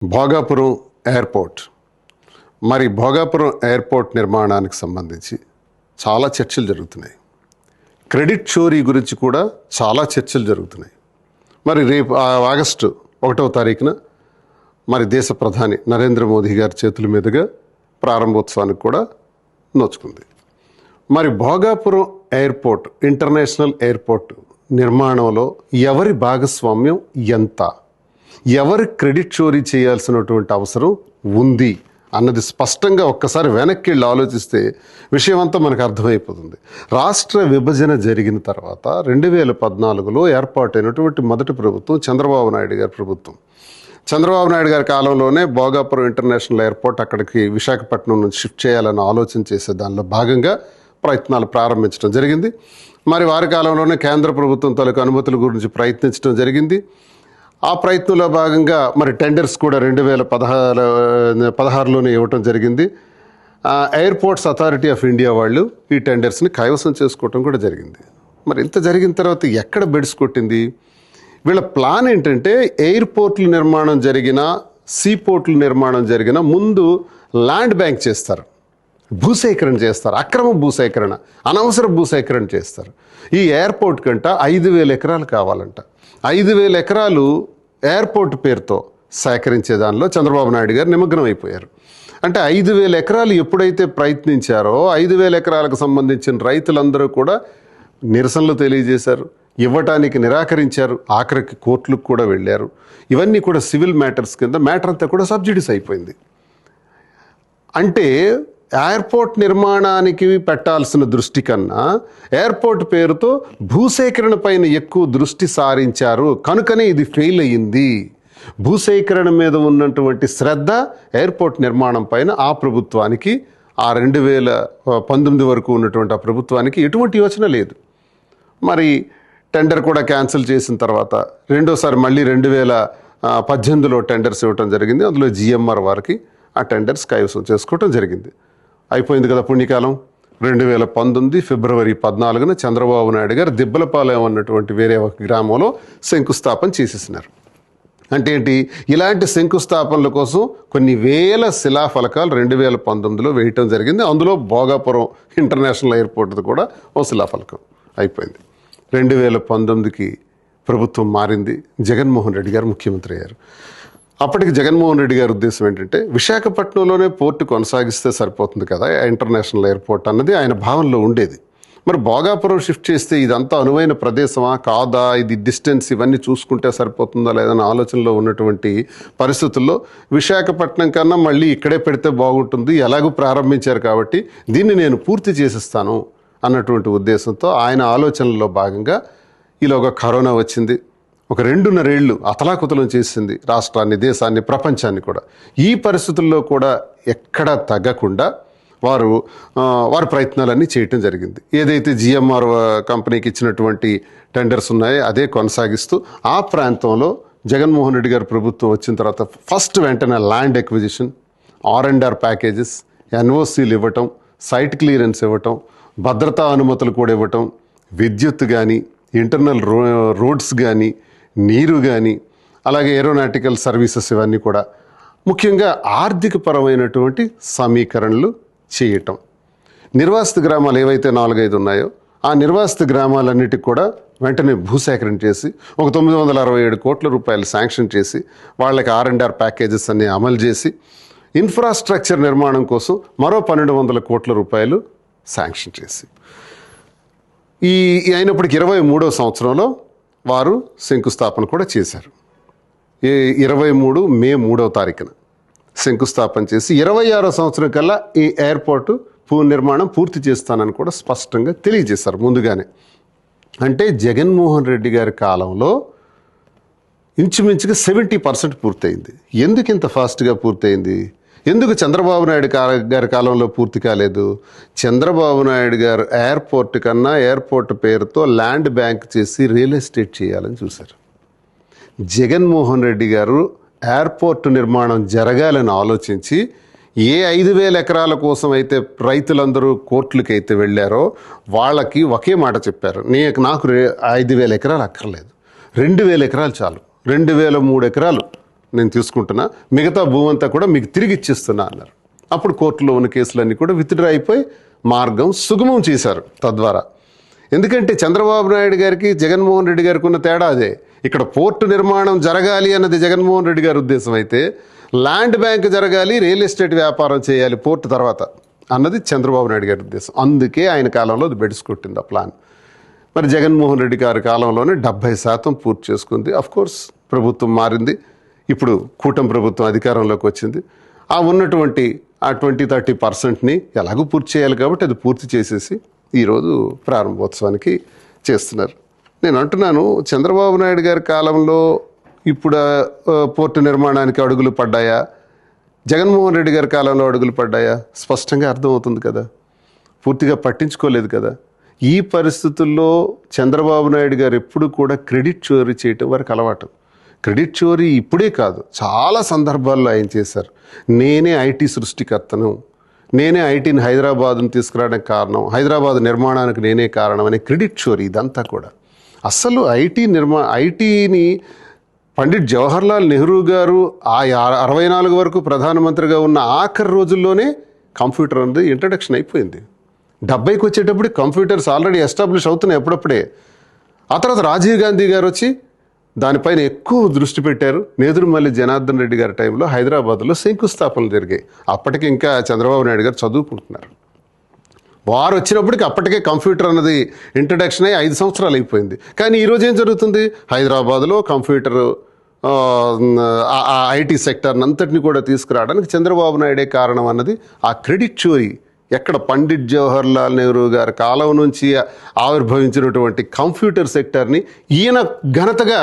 Bhogapuram airport మరి Bhogapuram airport నిర్మాణానికి సంబంధించి చాలా చర్చలు జరుగుతున్నాయి. క్రెడిట్ చోరీ గురించి కూడా చాలా చర్చలు జరుగుతున్నాయి. మరి రేపు ఆగస్టు 1వ తారీఖున మరి దేశ ప్రధాని నరేంద్ర మోదీ గారి చేతుల మీదుగా ప్రారంభోత్సవానికి కూడా నోచుకుంది. మరి భోగాపురం ఎయిర్పోర్ట్ ఇంటర్నేషనల్ ఎయిర్పోర్ట్ నిర్మాణంలో ఎవరి భాగస్వామ్యం ఎంత, ఎవరి క్రెడిట్ చోరీ చేయాల్సినటువంటి అవసరం ఉంది అన్నది స్పష్టంగా ఒక్కసారి వెనక్కి వెళ్ళి ఆలోచిస్తే విషయం అంతా మనకు అర్థమైపోతుంది. రాష్ట్ర విభజన జరిగిన తర్వాత 2014లో ఏర్పాటైనటువంటి మొదటి ప్రభుత్వం చంద్రబాబు నాయుడు గారి ప్రభుత్వం. చంద్రబాబు నాయుడు గారి కాలంలోనే భోగాపురం ఇంటర్నేషనల్ ఎయిర్పోర్ట్ అక్కడికి విశాఖపట్నం నుంచి షిఫ్ట్ చేయాలని ఆలోచన చేసే దానిలో భాగంగా ప్రయత్నాలు ప్రారంభించడం జరిగింది. మరి వారి కాలంలోనే కేంద్ర ప్రభుత్వం తాలూకు అనుమతుల గురించి ప్రయత్నించడం జరిగింది. ఆ ప్రయత్నంలో భాగంగా మరి టెండర్స్ కూడా 2016లోనే ఇవ్వటం జరిగింది. ఎయిర్పోర్ట్స్ అథారిటీ ఆఫ్ ఇండియా వాళ్ళు ఈ టెండర్స్ని కైవసం చేసుకోవటం కూడా జరిగింది. మరి ఇంత జరిగిన తర్వాత ఎక్కడ బెడ్స్ కొట్టింది? వీళ్ళ ప్లాన్ ఏంటంటే ఎయిర్పోర్ట్ల నిర్మాణం జరిగిన, సీపోర్ట్ల నిర్మాణం జరిగిన ముందు ల్యాండ్ బ్యాంక్ చేస్తారు, భూసేకరణ చేస్తారు, అక్రమ భూసేకరణ, అనవసర భూసేకరణ చేస్తారు. ఈ ఎయిర్పోర్ట్ కంట 5,000 ఎకరాలు కావాలంట. 5,000 ఎకరాలు ఎయిర్పోర్ట్ పేరుతో సేకరించే దానిలో చంద్రబాబు నాయుడు గారు నిమగ్నం అయిపోయారు. అంటే 5,000 ఎకరాలు ఎప్పుడైతే ప్రయత్నించారో 5,000 ఎకరాలకు సంబంధించిన రైతులందరూ కూడా నిరసనలు తెలియజేశారు, ఇవ్వటానికి నిరాకరించారు, ఆఖరికి కోర్టులకు కూడా వెళ్ళారు. ఇవన్నీ కూడా సివిల్ మ్యాటర్స్ కింద మ్యాటర్ అంతా కూడా సబ్సిడీస్ అయిపోయింది. అంటే ఎయిర్పోర్ట్ నిర్మాణానికి పెట్టాల్సిన దృష్టి కన్నా ఎయిర్పోర్ట్ పేరుతో భూసేకరణ పైన ఎక్కువ దృష్టి సారించారు. కనుకనే ఇది ఫెయిల్ అయ్యింది. భూసేకరణ మీద ఉన్నటువంటి శ్రద్ధ ఎయిర్పోర్ట్ నిర్మాణం పైన ఆ ప్రభుత్వానికి, ఆ 2019 వరకు ఉన్నటువంటి ఆ ప్రభుత్వానికి ఎటువంటి యోచన లేదు. మరి టెండర్ కూడా క్యాన్సిల్ చేసిన తర్వాత రెండోసారి మళ్ళీ 2018లో టెండర్స్ ఇవ్వటం జరిగింది. అందులో జిఎంఆర్ వారికి ఆ టెండర్స్ కైవసం చేసుకోవటం జరిగింది. అయిపోయింది కదా పుణ్యకాలం. 2019 ఫిబ్రవరి 14న చంద్రబాబు నాయుడు గారు దిబ్బలపాలెం అన్నటువంటి వేరే ఒక గ్రామంలో శంకుస్థాపన చేసేసినారు. అంటే ఏంటి? ఇలాంటి శంకుస్థాపనల కోసం కొన్ని వేల శిలాఫలకాలు 2019లో వేయటం జరిగింది. అందులో భోగాపురం ఇంటర్నేషనల్ ఎయిర్పోర్ట్ కూడా ఓ శిలాఫలకం అయిపోయింది. 2019కి ప్రభుత్వం మారింది. జగన్మోహన్ రెడ్డి గారు ముఖ్యమంత్రి అయ్యారు. అప్పటికి జగన్మోహన్ రెడ్డి గారి ఉద్దేశం ఏంటంటే విశాఖపట్నంలోనే పోర్టు కొనసాగిస్తే సరిపోతుంది కదా ఇంటర్నేషనల్ ఎయిర్పోర్ట్ అన్నది ఆయన భావనలో ఉండేది. మరి భోగాపురం షిఫ్ట్ చేస్తే ఇదంతా అనువైన ప్రదేశమా కాదా, ఇది డిస్టెన్స్ ఇవన్నీ చూసుకుంటే సరిపోతుందా లేదన్న ఆలోచనలో ఉన్నటువంటి పరిస్థితుల్లో విశాఖపట్నం కన్నా మళ్ళీ ఇక్కడే పెడితే బాగుంటుంది, ఎలాగూ ప్రారంభించారు కాబట్టి దీన్ని నేను పూర్తి చేసిస్తాను అన్నటువంటి ఉద్దేశంతో ఆయన ఆలోచనలో భాగంగా ఈలోగా కరోనా వచ్చింది. ఒక 2.5 ఏళ్ళు అతలాకుతలం చేసింది రాష్ట్రాన్ని, దేశాన్ని, ప్రపంచాన్ని కూడా. ఈ పరిస్థితుల్లో కూడా ఎక్కడా తగ్గకుండా వారి ప్రయత్నాలన్నీ చేయటం జరిగింది. ఏదైతే జిఎంఆర్ కంపెనీకి ఇచ్చినటువంటి టెండర్స్ ఉన్నాయో అదే కొనసాగిస్తూ ఆ ప్రాంతంలో జగన్మోహన్ రెడ్డి గారి ప్రభుత్వం వచ్చిన తర్వాత ఫస్ట్ వెంటనే ల్యాండ్ ఎక్విజిషన్, R&R ప్యాకేజెస్, ఎన్ఓసీలు ఇవ్వటం, సైట్ క్లియరెన్స్ ఇవ్వటం, భద్రతా అనుమతులు కూడా ఇవ్వటం, విద్యుత్ కానీ, ఇంటర్నల్ రోడ్స్ కానీ, నీరు కానీ, అలాగే ఏరోనాటికల్ సర్వీసెస్ ఇవన్నీ కూడా ముఖ్యంగా ఆర్థిక పరమైనటువంటి సమీకరణలు చేయటం. నిర్వాసిత గ్రామాలు ఏవైతే 4-5 ఉన్నాయో ఆ నిర్వాసిత గ్రామాలన్నిటికి కూడా వెంటనే భూసేకరణ చేసి ఒక 967 కోట్ల రూపాయలు శాంక్షన్ చేసి వాళ్ళకి R&R ప్యాకేజెస్ అన్ని అమలు చేసి ఇన్ఫ్రాస్ట్రక్చర్ నిర్మాణం కోసం మరో 1,200 కోట్ల రూపాయలు శాంక్షన్ చేసి ఈ అయినప్పటికీ 23వ సంవత్సరంలో వారు శంకుస్థాపన కూడా చేశారు. 23 మే 3వ తారీఖున శంకుస్థాపన చేసి 26వ సంవత్సరం కల్లా ఈ ఎయిర్పోర్టు నిర్మాణం పూర్తి చేస్తానని కూడా స్పష్టంగా తెలియజేశారు ముందుగానే. అంటే జగన్మోహన్ రెడ్డి గారి కాలంలో ఇంచుమించుగా 70% పూర్తయింది. ఎందుకు ఇంత ఫాస్ట్గా పూర్తయింది? ఎందుకు చంద్రబాబు నాయుడు గారి కాలంలో పూర్తి కాలేదు? చంద్రబాబు నాయుడు గారు ఎయిర్పోర్ట్ కన్నా ఎయిర్పోర్ట్ పేరుతో ల్యాండ్ బ్యాంక్ చేసి రియల్ ఎస్టేట్ చేయాలని చూశారు. జగన్మోహన్ రెడ్డి గారు ఎయిర్పోర్ట్ నిర్మాణం జరగాలని ఆలోచించి ఏ 5,000 ఎకరాల కోసం అయితే రైతులందరూ కోర్టులకి అయితే వెళ్ళారో వాళ్ళకి ఒకే మాట చెప్పారు, నాకు 5,000 ఎకరాలు అక్కర్లేదు, 2,000 ఎకరాలు చాలు, 2,003 ఎకరాలు నేను తీసుకుంటున్నా, మిగతా భూమి అంతా కూడా మీకు తిరిగి ఇచ్చిస్తున్నా అన్నారు. అప్పుడు కోర్టులో ఉన్న కేసులన్నీ కూడా విత్డ్రా అయిపోయి మార్గం సుగమం చేశారు తద్వారా. ఎందుకంటే చంద్రబాబు నాయుడు గారికి జగన్మోహన్ రెడ్డి గారికి ఉన్న తేడా అదే. ఇక్కడ పోర్టు నిర్మాణం జరగాలి అన్నది జగన్మోహన్ రెడ్డి గారి ఉద్దేశం అయితే, ల్యాండ్ బ్యాంక్ జరగాలి, రియల్ ఎస్టేట్ వ్యాపారం చేయాలి పోర్టు తర్వాత అన్నది చంద్రబాబు నాయుడు గారి ఉద్దేశం. అందుకే ఆయన కాలంలో అది బెడిసి కొట్టింది ఆ ప్లాన్. మరి జగన్మోహన్ రెడ్డి గారి కాలంలోనే 70% పూర్తి చేసుకుంది. కోర్స్ ప్రభుత్వం మారింది, ఇప్పుడు కూటమి ప్రభుత్వం అధికారంలోకి వచ్చింది. ఆ ఉన్నటువంటి ఆ 20-30%ని ఎలాగూ పూర్తి చేయాలి కాబట్టి అది పూర్తి చేసేసి ఈరోజు ప్రారంభోత్సవానికి చేస్తున్నారు. నేను అంటున్నాను, చంద్రబాబు నాయుడు గారి కాలంలో ఇప్పుడు పోర్టు నిర్మాణానికి అడుగులు పడ్డాయా, జగన్మోహన్ రెడ్డి గారి కాలంలో అడుగులు పడ్డాయా? స్పష్టంగా అర్థమవుతుంది కదా. పూర్తిగా పట్టించుకోలేదు కదా. ఈ పరిస్థితుల్లో చంద్రబాబు నాయుడు గారు ఎప్పుడు కూడా క్రెడిట్ చోరీ చేయటం వరకు అలవాటు. క్రెడిట్ చోరీ ఇప్పుడే కాదు, చాలా సందర్భాల్లో ఆయన చేశారు. నేనే ఐటీ సృష్టికర్తను, నేనే ఐటీని హైదరాబాద్ను తీసుకురావడానికి కారణం, హైదరాబాద్ నిర్మాణానికి నేనే కారణం అనే క్రెడిట్ చోరీ ఇదంతా కూడా. అసలు ఐటీని పండిట్ జవహర్లాల్ నెహ్రూ గారు ఆ 64 వరకు ప్రధానమంత్రిగా ఉన్న ఆఖరి రోజుల్లోనే కంప్యూటర్ అనేది ఇంట్రడక్షన్ అయిపోయింది. 70కి వచ్చేటప్పుడు కంప్యూటర్స్ ఆల్రెడీ ఎస్టాబ్లిష్ అవుతున్నాయి అప్పుడప్పుడే. ఆ తర్వాత రాజీవ్ గాంధీ గారు వచ్చి దానిపైన ఎక్కువ దృష్టి పెట్టారు. నేదురుమల్లి జనార్దన్ రెడ్డి గారి టైంలో హైదరాబాద్లో శంకుస్థాపనలు జరిగాయి. అప్పటికి ఇంకా చంద్రబాబు నాయుడు గారు చదువుకుంటున్నారు. వారు వచ్చినప్పటికి అప్పటికే కంప్యూటర్ అన్నది ఇంట్రడక్షన్ అయ్యి 5 సంవత్సరాలు అయిపోయింది. కానీ ఈరోజు ఏం జరుగుతుంది? హైదరాబాద్లో కంప్యూటర్ ఐటీ సెక్టర్ని అంతటిని కూడా తీసుకురావడానికి చంద్రబాబు నాయుడే కారణం అన్నది ఆ క్రెడిట్ చోరీ. ఎక్కడ పండిట్ జవహర్లాల్ నెహ్రూ గారి కాలం నుంచి ఆవిర్భవించినటువంటి కంప్యూటర్ సెక్టర్ని ఈయన ఘనతగా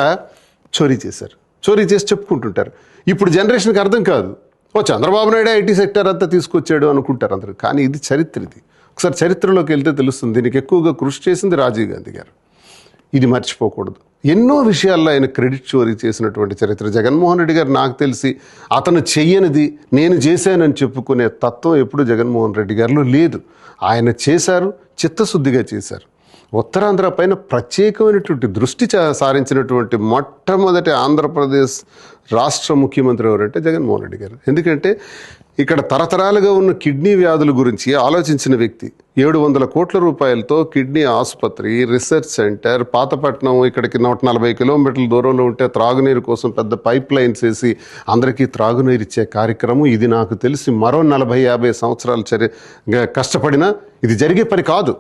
చోరీ చేశారు. చోరీ చేసి చెప్పుకుంటుంటారు. ఇప్పుడు జనరేషన్కి అర్థం కాదు, చంద్రబాబు నాయుడు ఐటీ సెక్టర్ అంతా తీసుకొచ్చాడు అనుకుంటారు అందరూ. కానీ ఇది చరిత్ర. ఇది ఒకసారి చరిత్రలోకి వెళ్తే తెలుస్తుంది. దీనికి ఎక్కువగా కృషి చేసింది రాజీవ్ గాంధీ గారు. ఇది మర్చిపోకూడదు. ఎన్నో విషయాల్లో ఆయన క్రెడిట్ చోరీ చేసినటువంటి చరిత్ర. జగన్మోహన్ రెడ్డి గారు నాకు తెలిసి అతను చెయ్యనిది నేను చేశానని చెప్పుకునే తత్వం ఎప్పుడు జగన్మోహన్ రెడ్డి గారిలో లేదు. ఆయన చేశారు, చిత్తశుద్ధిగా చేశారు. ఉత్తరాంధ్ర పైన ప్రత్యేకమైనటువంటి దృష్టి సారించినటువంటి మొట్టమొదటి ఆంధ్రప్రదేశ్ రాష్ట్ర ముఖ్యమంత్రి ఎవరంటే జగన్మోహన్ రెడ్డి గారు. ఎందుకంటే ఇక్కడ తరతరాలుగా ఉన్న కిడ్నీ వ్యాధుల గురించి ఆలోచించిన వ్యక్తి. 700 కోట్ల రూపాయలతో కిడ్నీ ఆసుపత్రి, రీసెర్చ్ సెంటర్, పాతపట్నం ఇక్కడికి 140 కిలోమీటర్ల దూరంలో ఉంటే త్రాగునీరు కోసం పెద్ద పైప్ లైన్స్ వేసి అందరికీ త్రాగునీరు ఇచ్చే కార్యక్రమం. ఇది నాకు తెలిసి మరో 40-50 సంవత్సరాలు కష్టపడినా ఇది జరిగే పని కాదు.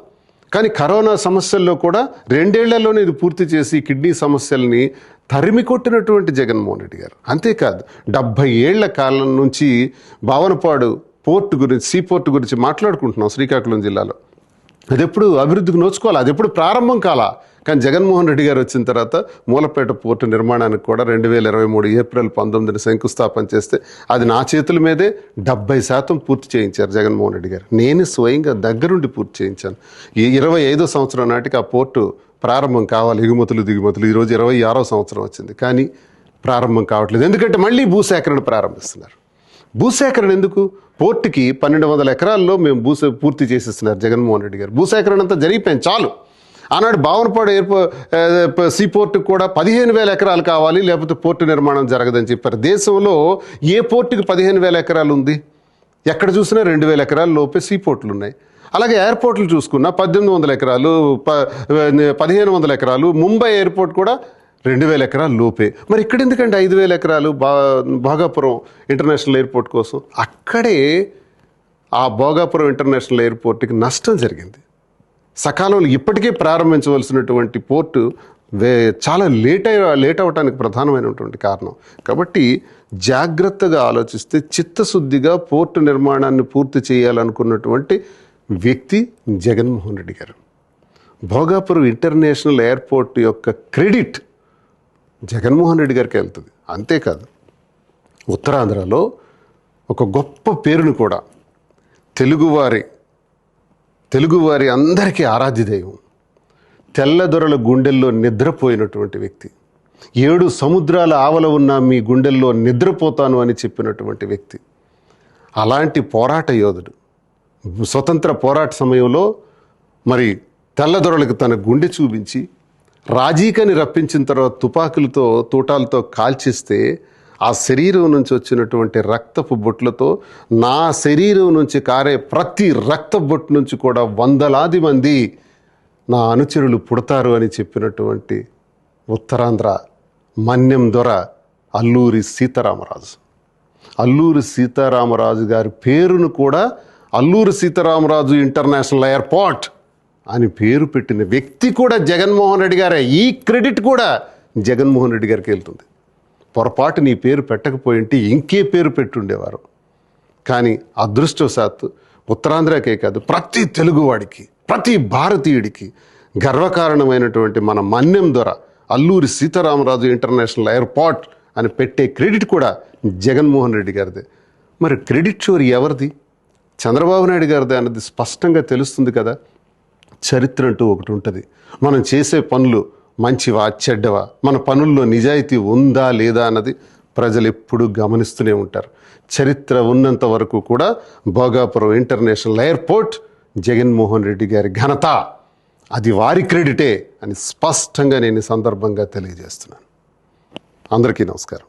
కానీ కరోనా సమస్యల్లో కూడా 2 ఏళ్లలోనే ఇది పూర్తి చేసి కిడ్నీ సమస్యల్ని తరిమి కొట్టినటువంటి జగన్మోహన్ రెడ్డి గారు. అంతేకాదు 70 ఏళ్ల కాలం నుంచి భావనపాడు పోర్టు గురించి, సీ పోర్టు గురించి మాట్లాడుకుంటున్నాం శ్రీకాకుళం జిల్లాలో. అది ఎప్పుడు అభివృద్ధికి నోచుకోవాలి, అది ఎప్పుడు ప్రారంభం కాలా. కానీ జగన్మోహన్ రెడ్డి గారు వచ్చిన తర్వాత మూలపేట పోర్టు నిర్మాణానికి కూడా 2023 ఏప్రిల్ 19న శంకుస్థాపన చేస్తే అది నా చేతుల మీదే 70% పూర్తి చేయించారు జగన్మోహన్ రెడ్డి గారు. నేను స్వయంగా దగ్గరుండి పూర్తి చేయించాను. ఈ 25వ సంవత్సరం నాటికి ఆ పోర్టు ప్రారంభం కావాలి, ఎగుమతులు దిగుమతులు. ఈరోజు 26వ సంవత్సరం వచ్చింది, కానీ ప్రారంభం కావట్లేదు. ఎందుకంటే మళ్ళీ భూసేకరణ ప్రారంభిస్తున్నారు. భూసేకరణ ఎందుకు? పోర్టుకి 1200 ఎకరాల్లో మేము పూర్తి చేసేస్తున్నారు జగన్మోహన్ రెడ్డి గారు. భూసేకరణ అంతా జరిగిపోయింది, చాలు. ఆనాడు భావనపాడు సీ పోర్టుకు కూడా 15,000 ఎకరాలు కావాలి, లేకపోతే పోర్టు నిర్మాణం జరగదని చెప్పారు. దేశంలో ఏ పోర్టుకి 15,000 ఎకరాలు ఉంది? ఎక్కడ చూసినా 2,000 ఎకరాల లోపే సీ పోర్టులు ఉన్నాయి. అలాగే ఎయిర్పోర్ట్లు చూసుకున్నా 1800 ఎకరాలు, 1500 ఎకరాలు. ముంబై ఎయిర్పోర్ట్ కూడా 2000 ఎకరాల లోపే. మరి ఇక్కడ ఎందుకంటే 5,000 ఎకరాలు భోగాపురం ఇంటర్నేషనల్ ఎయిర్పోర్ట్ కోసం? అక్కడే ఆ భోగాపురం ఇంటర్నేషనల్ ఎయిర్పోర్ట్కి నష్టం జరిగింది. సకాలంలో ఇప్పటికే ప్రారంభించవలసినటువంటి పోర్టు చాలా లేట్ అవ్వడానికి ప్రధానమైనటువంటి కారణం. కాబట్టి జాగ్రత్తగా ఆలోచిస్తే చిత్తశుద్ధిగా పోర్టు నిర్మాణాన్ని పూర్తి చేయాలనుకున్నటువంటి వ్యక్తి జగన్మోహన్ రెడ్డి గారు. భోగాపురం ఇంటర్నేషనల్ ఎయిర్పోర్ట్ యొక్క క్రెడిట్ జగన్మోహన్ రెడ్డి గారికి వెళ్తుంది. అంతేకాదు ఉత్తరాంధ్రలో ఒక గొప్ప పేరును కూడా తెలుగువారి అందరికీ ఆరాధ్య దైవం, తెల్లదొరల గుండెల్లో నిద్రపోయినటువంటి వ్యక్తి, 7 సముద్రాల ఆవల ఉన్న మీ గుండెల్లో నిద్రపోతాను అని చెప్పినటువంటి వ్యక్తి, అలాంటి పోరాట యోధుడు. స్వతంత్ర పోరాట సమయంలో మరి తెల్లదొరలకు తన గుండె చూపించి రాజీకని రప్పించిన తర్వాత తుపాకులతో తూటాలతో కాల్చిస్తే ఆ శరీరం నుంచి వచ్చినటువంటి రక్తపు బొట్లతో నా శరీరం నుంచి కారే ప్రతి రక్త బొట్టు నుంచి కూడా వందలాది మంది నా అనుచరులు పుడతారు అని చెప్పినటువంటి ఉత్తరాంధ్ర మన్యం దొర అల్లూరి సీతారామరాజు. అల్లూరి సీతారామరాజు గారి పేరును కూడా అల్లూరి సీతారామరాజు ఇంటర్నేషనల్ ఎయిర్పోర్ట్ అని పేరు పెట్టిన వ్యక్తి కూడా జగన్మోహన్ రెడ్డి గారే. ఈ క్రెడిట్ కూడా జగన్మోహన్ రెడ్డి గారికి వెళ్తుంది. పొరపాటు నీ పేరు పెట్టకపోయింటే ఇంకే పేరు పెట్టుండేవారు. కానీ అదృష్టవశాత్తు ఉత్తరాంధ్రకే కాదు, ప్రతి తెలుగువాడికి, ప్రతి భారతీయుడికి గర్వకారణమైనటువంటి మన మన్యం దొర అల్లూరి సీతారామరాజు ఇంటర్నేషనల్ ఎయిర్పోర్ట్ అని పెట్టే క్రెడిట్ కూడా జగన్మోహన్ రెడ్డి గారిదే. మరి క్రెడిట్ చోరీ ఎవరిది? చంద్రబాబు నాయుడు గారిదే అన్నది స్పష్టంగా తెలుస్తుంది కదా. చరిత్ర అంటూ ఒకటి ఉంటుంది. మనం చేసే పనులు మంచివా చెడ్డవా, మన పనుల్లో నిజాయితీ ఉందా లేదా అన్నది ప్రజలు ఎప్పుడూ గమనిస్తూనే ఉంటారు. చరిత్ర ఉన్నంత వరకు కూడా భోగాపురం ఇంటర్నేషనల్ ఎయిర్పోర్ట్ జగన్మోహన్ రెడ్డి గారి ఘనత, అది వారి క్రెడిటే అని స్పష్టంగా నేను ఈ సందర్భంగా తెలియజేస్తున్నాను. అందరికీ నమస్కారం.